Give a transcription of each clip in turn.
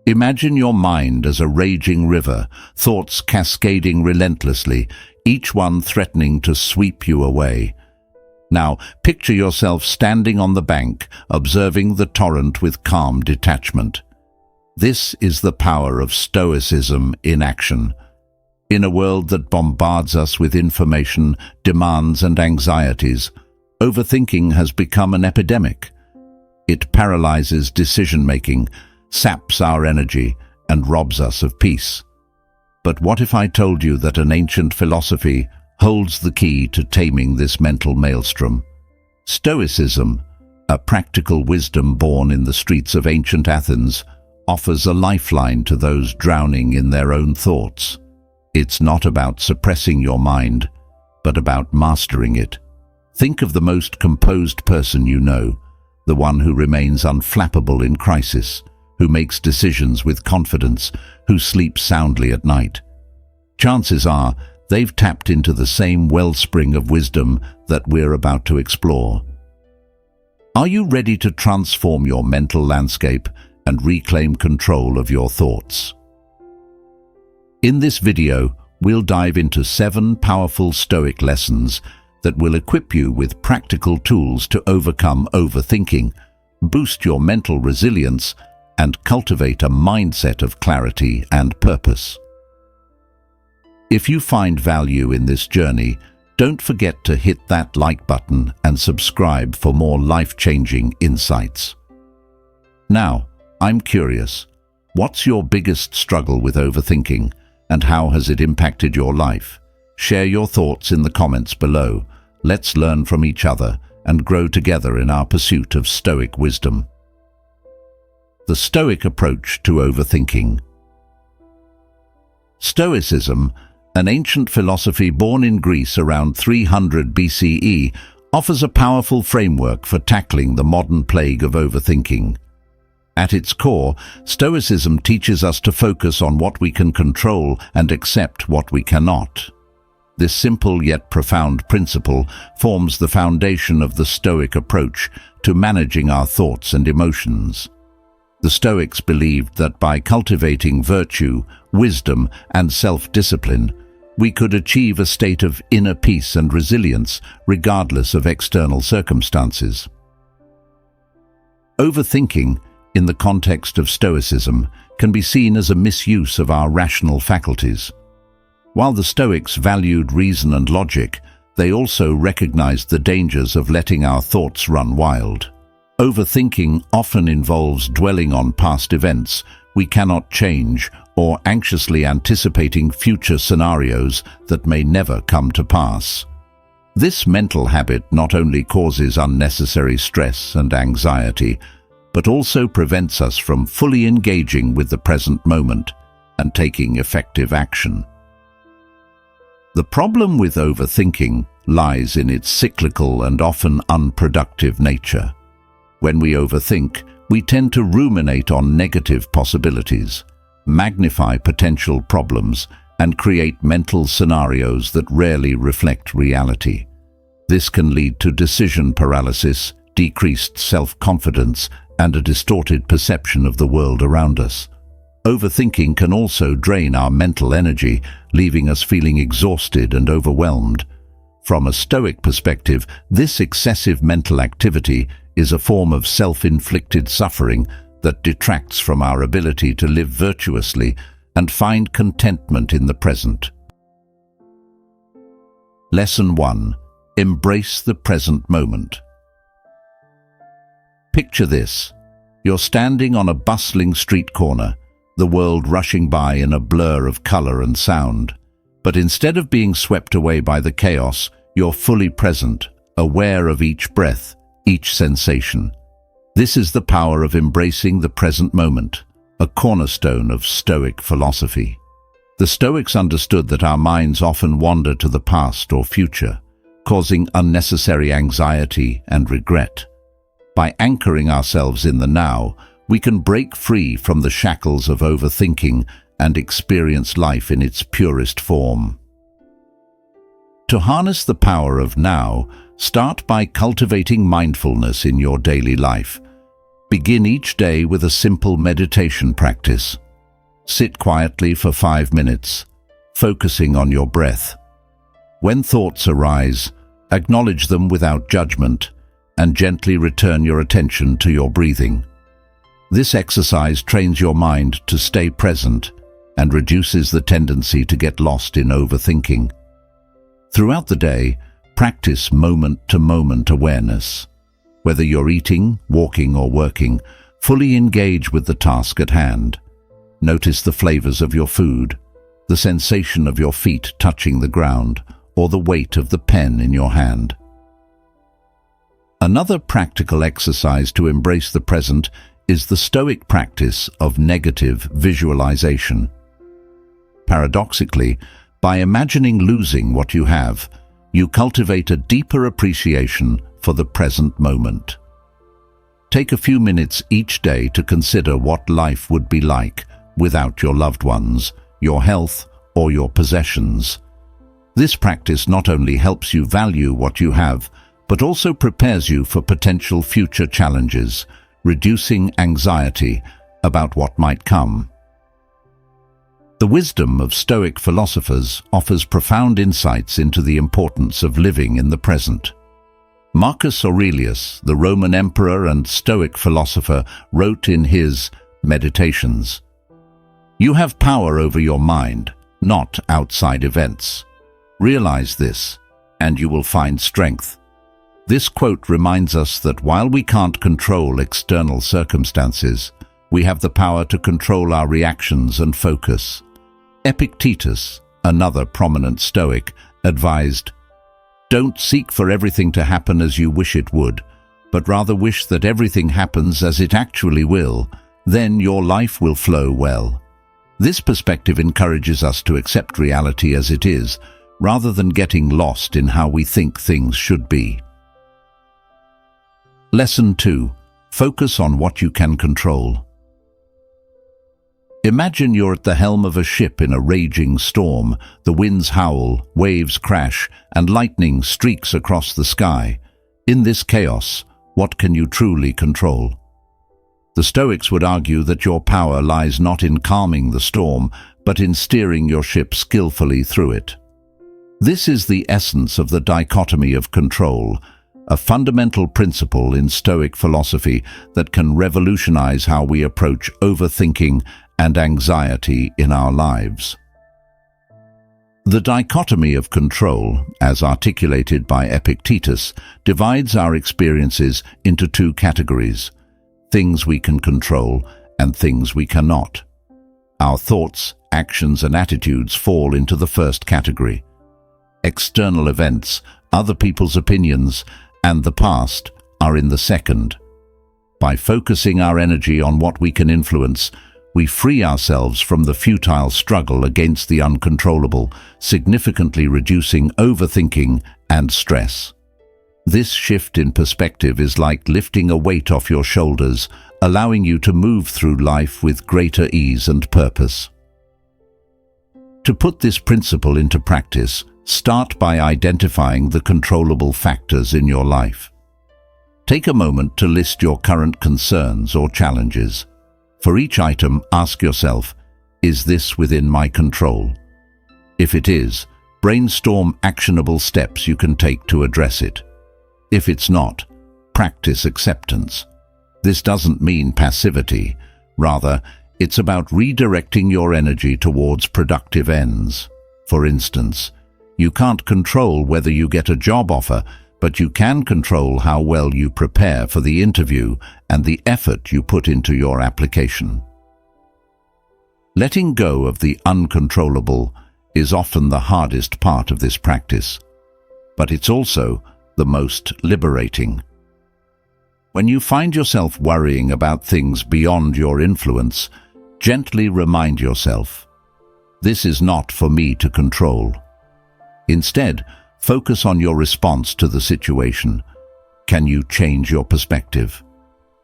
Imagine your mind as a raging river, thoughts cascading relentlessly, each one threatening to sweep you away. Now, picture yourself standing on the bank, observing the torrent with calm detachment. This is the power of Stoicism in action. In a world that bombards us with information, demands, and anxieties, overthinking has become an epidemic. It paralyzes decision-making, saps our energy, and robs us of peace. But what if I told you that an ancient philosophy holds the key to taming this mental maelstrom? Stoicism, a practical wisdom born in the streets of ancient Athens, offers a lifeline to those drowning in their own thoughts. It's not about suppressing your mind, but about mastering it. Think of the most composed person you know, the one who remains unflappable in crisis, who makes decisions with confidence, who sleeps soundly at night. Chances are they've tapped into the same wellspring of wisdom that we're about to explore. Are you ready to transform your mental landscape and reclaim control of your thoughts? In this video, we'll dive into 7 powerful Stoic lessons that will equip you with practical tools to overcome overthinking, boost your mental resilience, and cultivate a mindset of clarity and purpose. If you find value in this journey, don't forget to hit that like button and subscribe for more life-changing insights. Now, I'm curious, what's your biggest struggle with overthinking, and how has it impacted your life? Share your thoughts in the comments below. Let's learn from each other and grow together in our pursuit of Stoic wisdom. The Stoic approach to overthinking. Stoicism, an ancient philosophy born in Greece around 300 BCE, offers a powerful framework for tackling the modern plague of overthinking. At its core, Stoicism teaches us to focus on what we can control and accept what we cannot. This simple yet profound principle forms the foundation of the Stoic approach to managing our thoughts and emotions. The Stoics believed that by cultivating virtue, wisdom, and self-discipline, we could achieve a state of inner peace and resilience regardless of external circumstances. Overthinking, in the context of Stoicism, can be seen as a misuse of our rational faculties. While the Stoics valued reason and logic, they also recognized the dangers of letting our thoughts run wild. Overthinking often involves dwelling on past events we cannot change or anxiously anticipating future scenarios that may never come to pass. This mental habit not only causes unnecessary stress and anxiety, but also prevents us from fully engaging with the present moment and taking effective action. The problem with overthinking lies in its cyclical and often unproductive nature. When we overthink, we tend to ruminate on negative possibilities, magnify potential problems, and create mental scenarios that rarely reflect reality. This can lead to decision paralysis, decreased self-confidence, and a distorted perception of the world around us. Overthinking can also drain our mental energy, leaving us feeling exhausted and overwhelmed. From a Stoic perspective, this excessive mental activity is a form of self-inflicted suffering that detracts from our ability to live virtuously and find contentment in the present. Lesson 1. Embrace the present moment. Picture this. You're standing on a bustling street corner, the world rushing by in a blur of color and sound. But instead of being swept away by the chaos, you're fully present, aware of each breath, each sensation. This is the power of embracing the present moment, a cornerstone of Stoic philosophy. The Stoics understood that our minds often wander to the past or future, causing unnecessary anxiety and regret. By anchoring ourselves in the now, we can break free from the shackles of overthinking and experience life in its purest form. To harness the power of now, start by cultivating mindfulness in your daily life. Begin each day with a simple meditation practice. Sit quietly for 5 minutes, focusing on your breath. When thoughts arise, acknowledge them without judgment and gently return your attention to your breathing. This exercise trains your mind to stay present and reduces the tendency to get lost in overthinking. Throughout the day, practice moment-to-moment awareness. Whether you're eating, walking, or working, fully engage with the task at hand. Notice the flavors of your food, the sensation of your feet touching the ground, or the weight of the pen in your hand. Another practical exercise to embrace the present is the Stoic practice of negative visualization. Paradoxically, by imagining losing what you have, you cultivate a deeper appreciation for the present moment. Take a few minutes each day to consider what life would be like without your loved ones, your health, or your possessions. This practice not only helps you value what you have, but also prepares you for potential future challenges, reducing anxiety about what might come. The wisdom of Stoic philosophers offers profound insights into the importance of living in the present. Marcus Aurelius, the Roman emperor and Stoic philosopher, wrote in his Meditations, "You have power over your mind, not outside events. Realize this, and you will find strength." This quote reminds us that while we can't control external circumstances, we have the power to control our reactions and focus. Epictetus, another prominent Stoic, advised, "Don't seek for everything to happen as you wish it would, but rather wish that everything happens as it actually will. Then your life will flow well." This perspective encourages us to accept reality as it is, rather than getting lost in how we think things should be. Lesson 2. Focus on what you can control. Imagine you're at the helm of a ship in a raging storm. The winds howl, waves crash, and lightning streaks across the sky. In this chaos, what can you truly control? The Stoics would argue that your power lies not in calming the storm, but in steering your ship skillfully through it. This is the essence of the dichotomy of control, a fundamental principle in Stoic philosophy that can revolutionize how we approach overthinking and anxiety in our lives. The dichotomy of control, as articulated by Epictetus, divides our experiences into two categories: things we can control and things we cannot. Our thoughts, actions, and attitudes fall into the first category. External events, other people's opinions, and the past are in the second. By focusing our energy on what we can influence, we free ourselves from the futile struggle against the uncontrollable, significantly reducing overthinking and stress. This shift in perspective is like lifting a weight off your shoulders, allowing you to move through life with greater ease and purpose. To put this principle into practice, start by identifying the controllable factors in your life. Take a moment to list your current concerns or challenges. For each item, ask yourself, is this within my control? If it is, brainstorm actionable steps you can take to address it. If it's not, practice acceptance. This doesn't mean passivity. Rather, it's about redirecting your energy towards productive ends. For instance, you can't control whether you get a job offer, but you can control how well you prepare for the interview and the effort you put into your application. Letting go of the uncontrollable is often the hardest part of this practice, but it's also the most liberating. When you find yourself worrying about things beyond your influence, gently remind yourself, this is not for me to control. Instead, focus on your response to the situation. Can you change your perspective?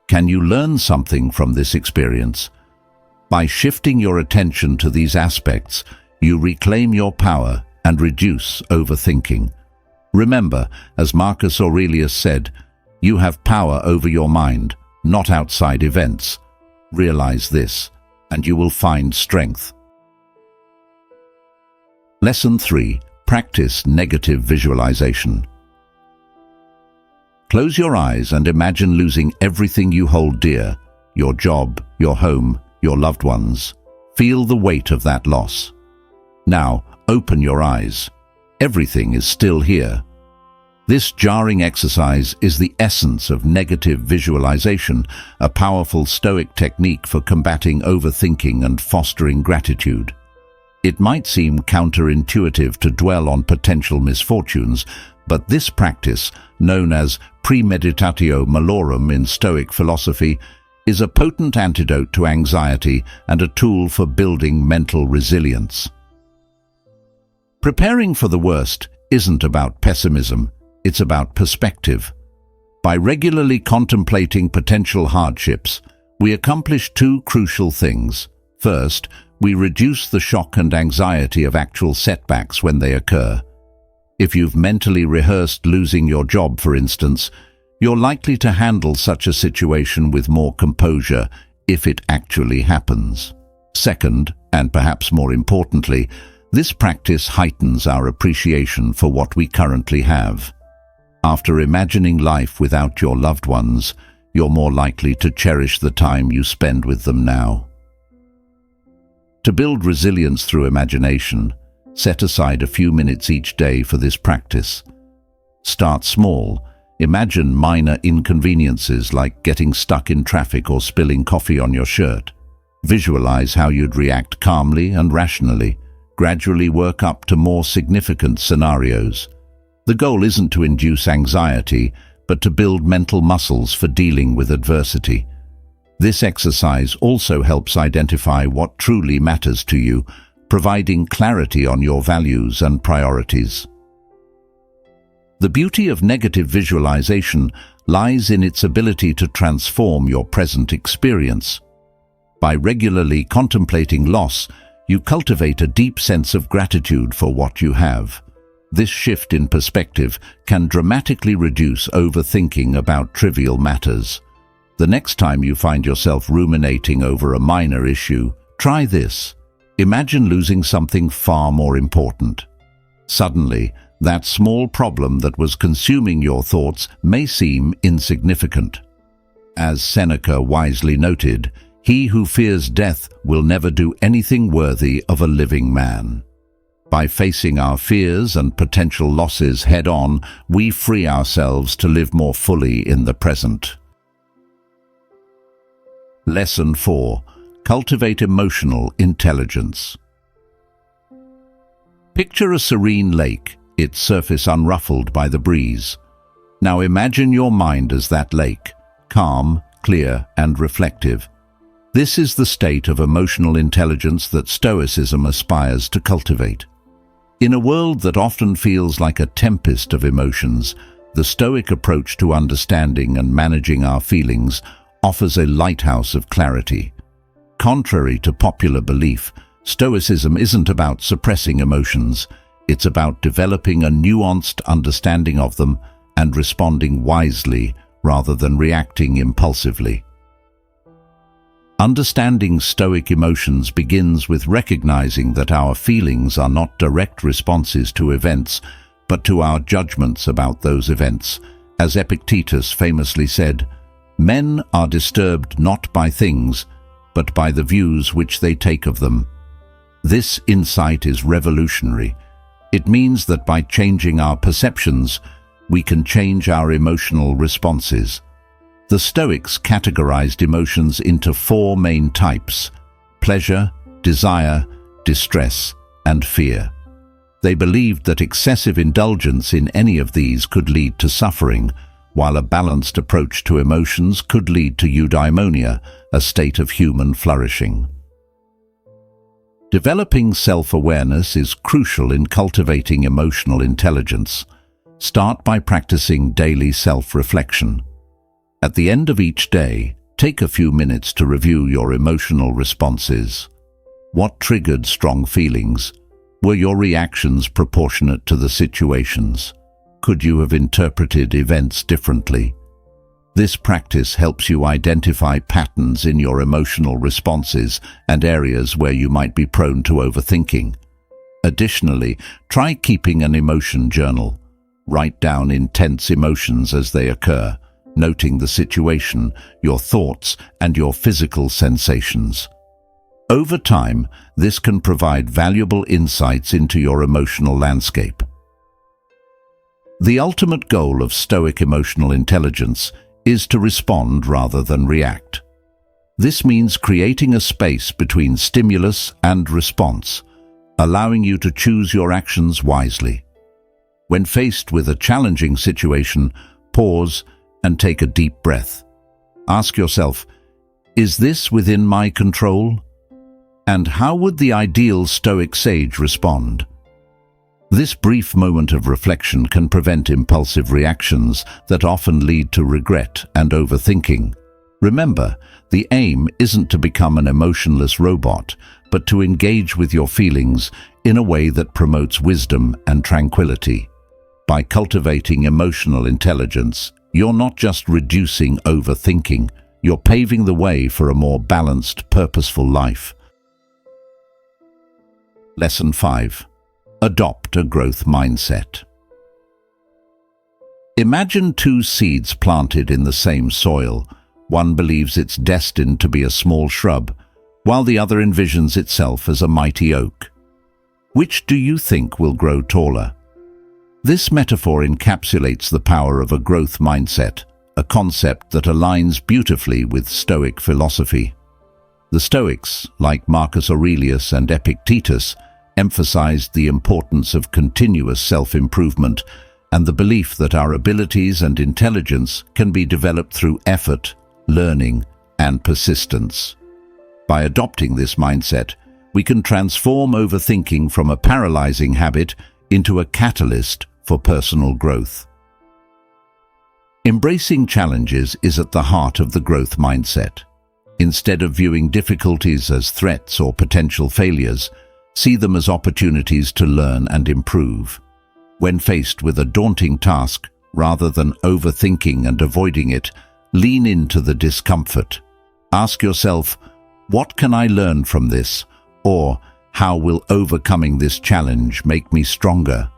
Can you learn something from this experience? By shifting your attention to these aspects, you reclaim your power and reduce overthinking. Remember, as Marcus Aurelius said, you have power over your mind, not outside events. Realize this, and you will find strength. Lesson 3. Practice negative visualization. Close your eyes and imagine losing everything you hold dear, your job, your home, your loved ones. Feel the weight of that loss. Now, open your eyes. Everything is still here. This jarring exercise is the essence of negative visualization, a powerful Stoic technique for combating overthinking and fostering gratitude. It might seem counterintuitive to dwell on potential misfortunes, but this practice, known as premeditatio malorum in Stoic philosophy, is a potent antidote to anxiety and a tool for building mental resilience. Preparing for the worst isn't about pessimism, it's about perspective. By regularly contemplating potential hardships, we accomplish two crucial things. First, we reduce the shock and anxiety of actual setbacks when they occur. If you've mentally rehearsed losing your job, for instance, you're likely to handle such a situation with more composure if it actually happens. Second, and perhaps more importantly, this practice heightens our appreciation for what we currently have. After imagining life without your loved ones, you're more likely to cherish the time you spend with them now. To build resilience through imagination, set aside a few minutes each day for this practice. Start small. Imagine minor inconveniences like getting stuck in traffic or spilling coffee on your shirt. Visualize how you'd react calmly and rationally. Gradually work up to more significant scenarios. The goal isn't to induce anxiety, but to build mental muscles for dealing with adversity. This exercise also helps identify what truly matters to you, providing clarity on your values and priorities. The beauty of negative visualization lies in its ability to transform your present experience. By regularly contemplating loss, you cultivate a deep sense of gratitude for what you have. This shift in perspective can dramatically reduce overthinking about trivial matters. The next time you find yourself ruminating over a minor issue, try this. Imagine losing something far more important. Suddenly, that small problem that was consuming your thoughts may seem insignificant. As Seneca wisely noted, "He who fears death will never do anything worthy of a living man." By facing our fears and potential losses head-on, we free ourselves to live more fully in the present. Lesson 4. Cultivate emotional intelligence. Picture a serene lake, its surface unruffled by the breeze. Now imagine your mind as that lake, calm, clear, and reflective. This is the state of emotional intelligence that Stoicism aspires to cultivate. In a world that often feels like a tempest of emotions, the Stoic approach to understanding and managing our feelings offers a lighthouse of clarity. Contrary to popular belief, Stoicism isn't about suppressing emotions. It's about developing a nuanced understanding of them and responding wisely rather than reacting impulsively. Understanding Stoic emotions begins with recognizing that our feelings are not direct responses to events, but to our judgments about those events. As Epictetus famously said, "Men are disturbed not by things, but by the views which they take of them." This insight is revolutionary. It means that by changing our perceptions, we can change our emotional responses. The Stoics categorized emotions into 4 main types: pleasure, desire, distress, and fear. They believed that excessive indulgence in any of these could lead to suffering, while a balanced approach to emotions could lead to eudaimonia, a state of human flourishing. Developing self-awareness is crucial in cultivating emotional intelligence. Start by practicing daily self-reflection. At the end of each day, take a few minutes to review your emotional responses. What triggered strong feelings? Were your reactions proportionate to the situations? Could you have interpreted events differently? This practice helps you identify patterns in your emotional responses and areas where you might be prone to overthinking. Additionally, try keeping an emotion journal. Write down intense emotions as they occur, noting the situation, your thoughts, and your physical sensations. Over time, this can provide valuable insights into your emotional landscape. The ultimate goal of Stoic emotional intelligence is to respond rather than react. This means creating a space between stimulus and response, allowing you to choose your actions wisely. When faced with a challenging situation, pause and take a deep breath. Ask yourself, is this within my control? And how would the ideal Stoic sage respond? This brief moment of reflection can prevent impulsive reactions that often lead to regret and overthinking. Remember, the aim isn't to become an emotionless robot, but to engage with your feelings in a way that promotes wisdom and tranquility. By cultivating emotional intelligence, you're not just reducing overthinking, you're paving the way for a more balanced, purposeful life. Lesson 5. Adopt a growth mindset. Imagine two seeds planted in the same soil. One believes it's destined to be a small shrub, while the other envisions itself as a mighty oak. Which do you think will grow taller? This metaphor encapsulates the power of a growth mindset, a concept that aligns beautifully with Stoic philosophy. The Stoics, like Marcus Aurelius and Epictetus, emphasized the importance of continuous self-improvement and the belief that our abilities and intelligence can be developed through effort, learning, and persistence. By adopting this mindset, we can transform overthinking from a paralyzing habit into a catalyst for personal growth. Embracing challenges is at the heart of the growth mindset. Instead of viewing difficulties as threats or potential failures, see them as opportunities to learn and improve. When faced with a daunting task, rather than overthinking and avoiding it, lean into the discomfort. Ask yourself, what can I learn from this? Or, how will overcoming this challenge make me stronger?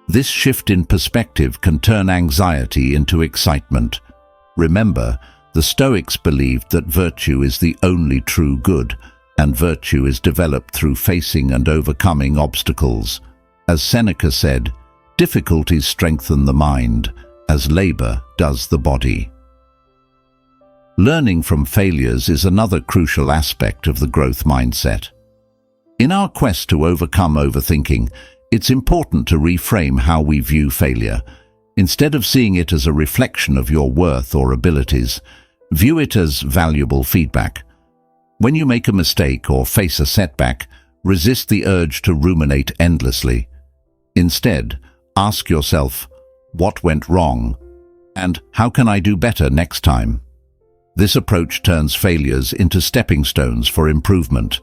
This shift in perspective can turn anxiety into excitement. Remember, the Stoics believed that virtue is the only true good, and virtue is developed through facing and overcoming obstacles. As Seneca said, difficulties strengthen the mind, as labor does the body. Learning from failures is another crucial aspect of the growth mindset. In our quest to overcome overthinking, it's important to reframe how we view failure. Instead of seeing it as a reflection of your worth or abilities, view it as valuable feedback. When you make a mistake or face a setback, resist the urge to ruminate endlessly. Instead, ask yourself, what went wrong? And how can I do better next time? This approach turns failures into stepping stones for improvement.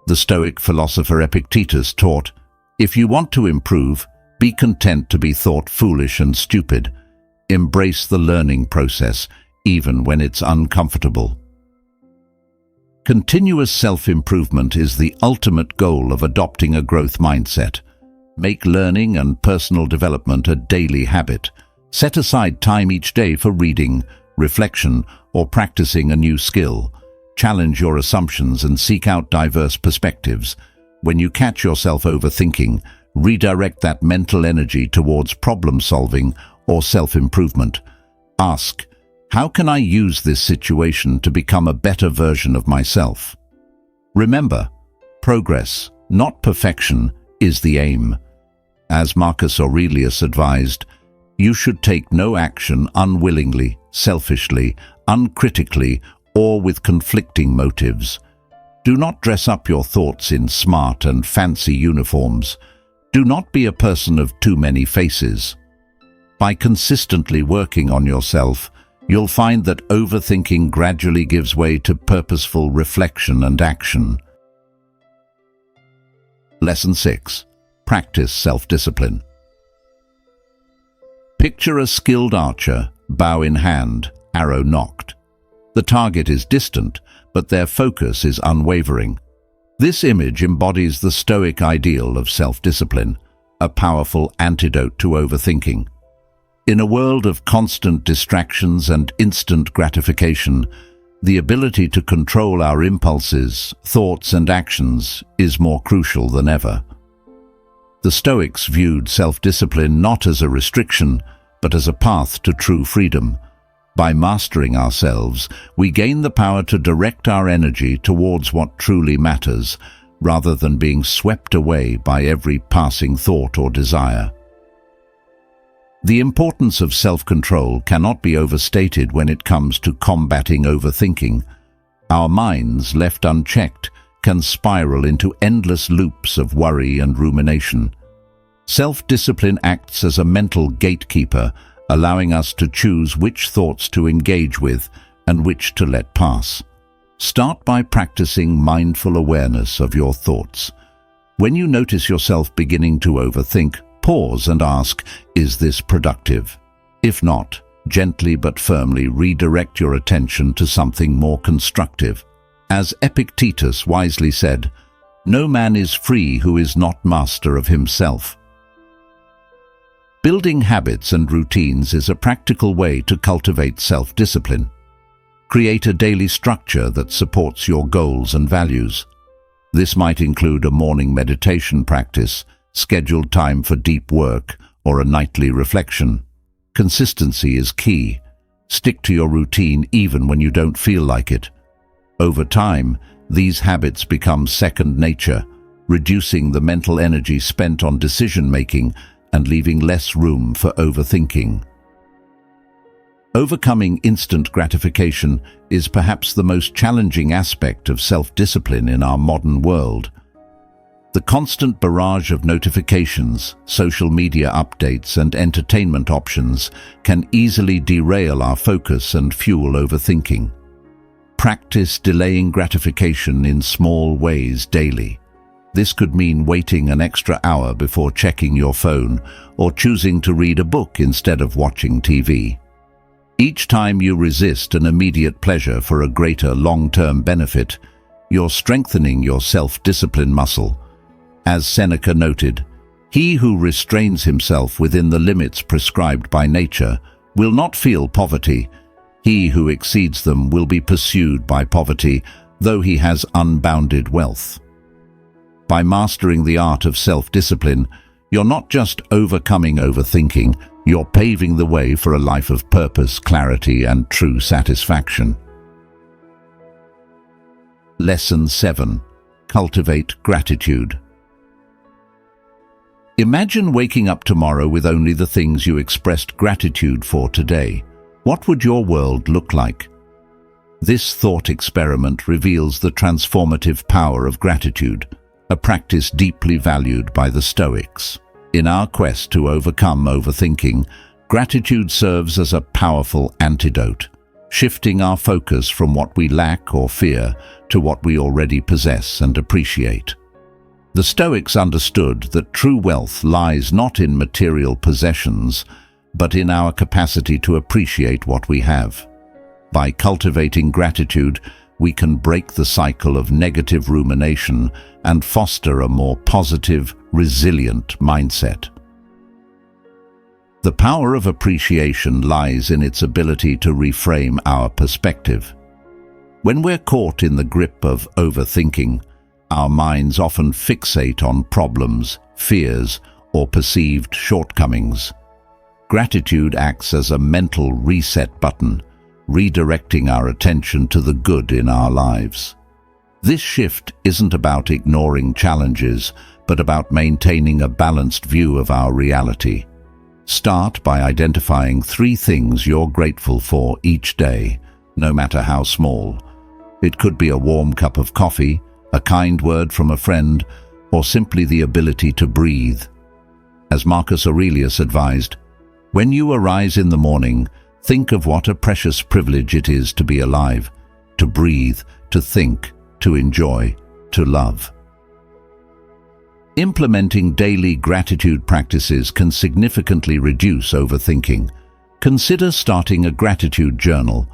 The Stoic philosopher Epictetus taught, if you want to improve, be content to be thought foolish and stupid. Embrace the learning process, even when it's uncomfortable. Continuous self-improvement is the ultimate goal of adopting a growth mindset. Make learning and personal development a daily habit. Set aside time each day for reading, reflection, or practicing a new skill. Challenge your assumptions and seek out diverse perspectives. When you catch yourself overthinking, redirect that mental energy towards problem-solving or self-improvement. Ask, how can I use this situation to become a better version of myself? Remember, progress, not perfection, is the aim. As Marcus Aurelius advised, you should take no action unwillingly, selfishly, uncritically, or with conflicting motives. Do not dress up your thoughts in smart and fancy uniforms. Do not be a person of too many faces. By consistently working on yourself, you'll find that overthinking gradually gives way to purposeful reflection and action. Lesson 6. Practice self-discipline. Picture a skilled archer, bow in hand, arrow nocked. The target is distant, but their focus is unwavering. This image embodies the Stoic ideal of self-discipline, a powerful antidote to overthinking. In a world of constant distractions and instant gratification, the ability to control our impulses, thoughts, and actions is more crucial than ever. The Stoics viewed self-discipline not as a restriction, but as a path to true freedom. By mastering ourselves, we gain the power to direct our energy towards what truly matters, rather than being swept away by every passing thought or desire. The importance of self-control cannot be overstated when it comes to combating overthinking. Our minds, left unchecked, can spiral into endless loops of worry and rumination. Self-discipline acts as a mental gatekeeper, allowing us to choose which thoughts to engage with and which to let pass. Start by practicing mindful awareness of your thoughts. When you notice yourself beginning to overthink, pause and ask, is this productive? If not, gently but firmly redirect your attention to something more constructive. As Epictetus wisely said, "No man is free who is not master of himself." Building habits and routines is a practical way to cultivate self-discipline. Create a daily structure that supports your goals and values. This might include a morning meditation practice, scheduled time for deep work, or a nightly reflection. Consistency is key. Stick to your routine even when you don't feel like it. Over time, these habits become second nature, reducing the mental energy spent on decision-making and leaving less room for overthinking. Overcoming instant gratification is perhaps the most challenging aspect of self-discipline in our modern world. The constant barrage of notifications, social media updates, and entertainment options can easily derail our focus and fuel overthinking. Practice delaying gratification in small ways daily. This could mean waiting an extra hour before checking your phone or choosing to read a book instead of watching TV. Each time you resist an immediate pleasure for a greater long-term benefit, you're strengthening your self-discipline muscle. As Seneca noted, "He who restrains himself within the limits prescribed by nature will not feel poverty. He who exceeds them will be pursued by poverty, though he has unbounded wealth." By mastering the art of self-discipline, you're not just overcoming overthinking, you're paving the way for a life of purpose, clarity, and true satisfaction. Lesson 7. Cultivate gratitude. Imagine waking up tomorrow with only the things you expressed gratitude for today. What would your world look like? This thought experiment reveals the transformative power of gratitude, a practice deeply valued by the Stoics. In our quest to overcome overthinking, gratitude serves as a powerful antidote, shifting our focus from what we lack or fear to what we already possess and appreciate. The Stoics understood that true wealth lies not in material possessions, but in our capacity to appreciate what we have. By cultivating gratitude, we can break the cycle of negative rumination and foster a more positive, resilient mindset. The power of appreciation lies in its ability to reframe our perspective. When we're caught in the grip of overthinking, our minds often fixate on problems, fears, or perceived shortcomings. Gratitude acts as a mental reset button, redirecting our attention to the good in our lives. This shift isn't about ignoring challenges, but about maintaining a balanced view of our reality. Start by identifying 3 things you're grateful for each day, no matter how small. It could be a warm cup of coffee, a kind word from a friend, or simply the ability to breathe. As Marcus Aurelius advised, when you arise in the morning, think of what a precious privilege it is to be alive, to breathe, to think, to enjoy, to love. Implementing daily gratitude practices can significantly reduce overthinking. Consider starting a gratitude journal.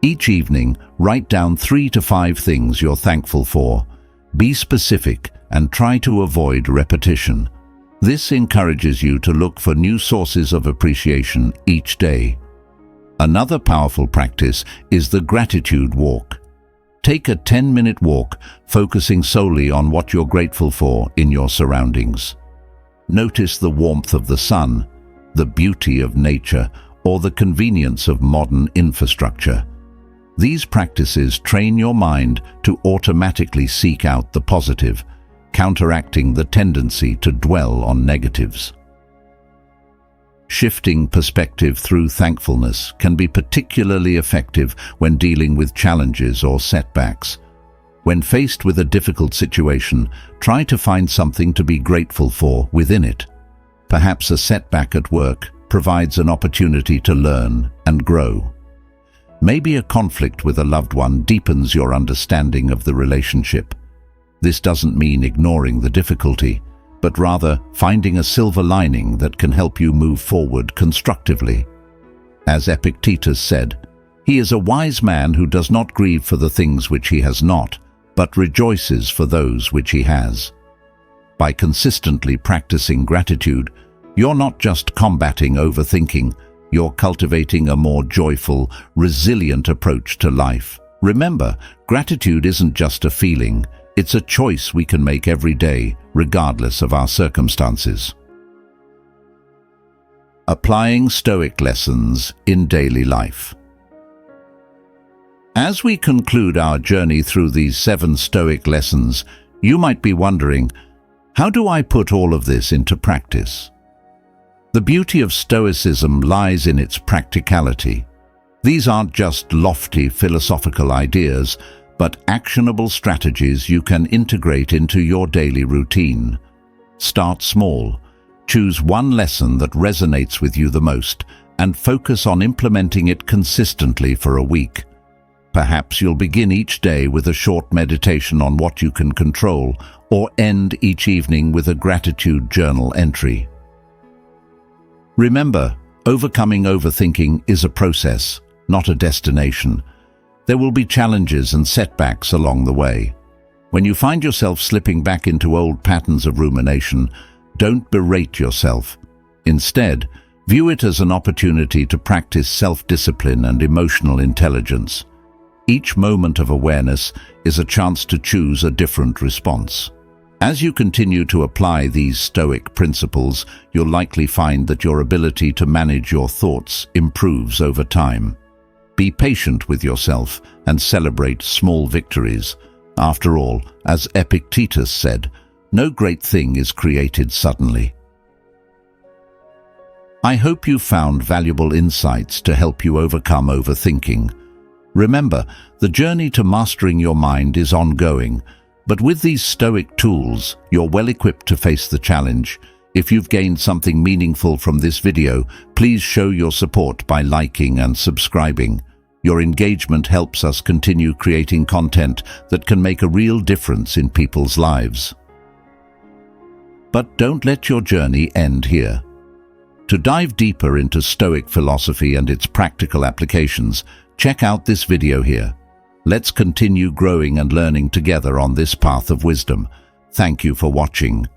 Each evening, write down 3 to 5 things you're thankful for. Be specific and try to avoid repetition. This encourages you to look for new sources of appreciation each day. Another powerful practice is the gratitude walk. Take a 10-minute walk, focusing solely on what you're grateful for in your surroundings. Notice the warmth of the sun, the beauty of nature, or the convenience of modern infrastructure. These practices train your mind to automatically seek out the positive, counteracting the tendency to dwell on negatives. Shifting perspective through thankfulness can be particularly effective when dealing with challenges or setbacks. When faced with a difficult situation, try to find something to be grateful for within it. Perhaps a setback at work provides an opportunity to learn and grow. Maybe a conflict with a loved one deepens your understanding of the relationship. This doesn't mean ignoring the difficulty, but rather finding a silver lining that can help you move forward constructively. As Epictetus said, "He is a wise man who does not grieve for the things which he has not, but rejoices for those which he has." By consistently practicing gratitude, you're not just combating overthinking, you're cultivating a more joyful, resilient approach to life. Remember, gratitude isn't just a feeling, it's a choice we can make every day, regardless of our circumstances. Applying Stoic lessons in daily life. As we conclude our journey through these 7 Stoic lessons, you might be wondering, how do I put all of this into practice? The beauty of Stoicism lies in its practicality. These aren't just lofty philosophical ideas, but actionable strategies you can integrate into your daily routine. Start small. Choose one lesson that resonates with you the most and focus on implementing it consistently for a week. Perhaps you'll begin each day with a short meditation on what you can control, or end each evening with a gratitude journal entry. Remember, overcoming overthinking is a process, not a destination. There will be challenges and setbacks along the way. When you find yourself slipping back into old patterns of rumination, don't berate yourself. Instead, view it as an opportunity to practice self-discipline and emotional intelligence. Each moment of awareness is a chance to choose a different response. As you continue to apply these Stoic principles, you'll likely find that your ability to manage your thoughts improves over time. Be patient with yourself and celebrate small victories. After all, as Epictetus said, no great thing is created suddenly. I hope you found valuable insights to help you overcome overthinking. Remember, the journey to mastering your mind is ongoing, but with these Stoic tools, you're well equipped to face the challenge. If you've gained something meaningful from this video, please show your support by liking and subscribing. Your engagement helps us continue creating content that can make a real difference in people's lives. But don't let your journey end here. To dive deeper into Stoic philosophy and its practical applications, check out this video here. Let's continue growing and learning together on this path of wisdom. Thank you for watching.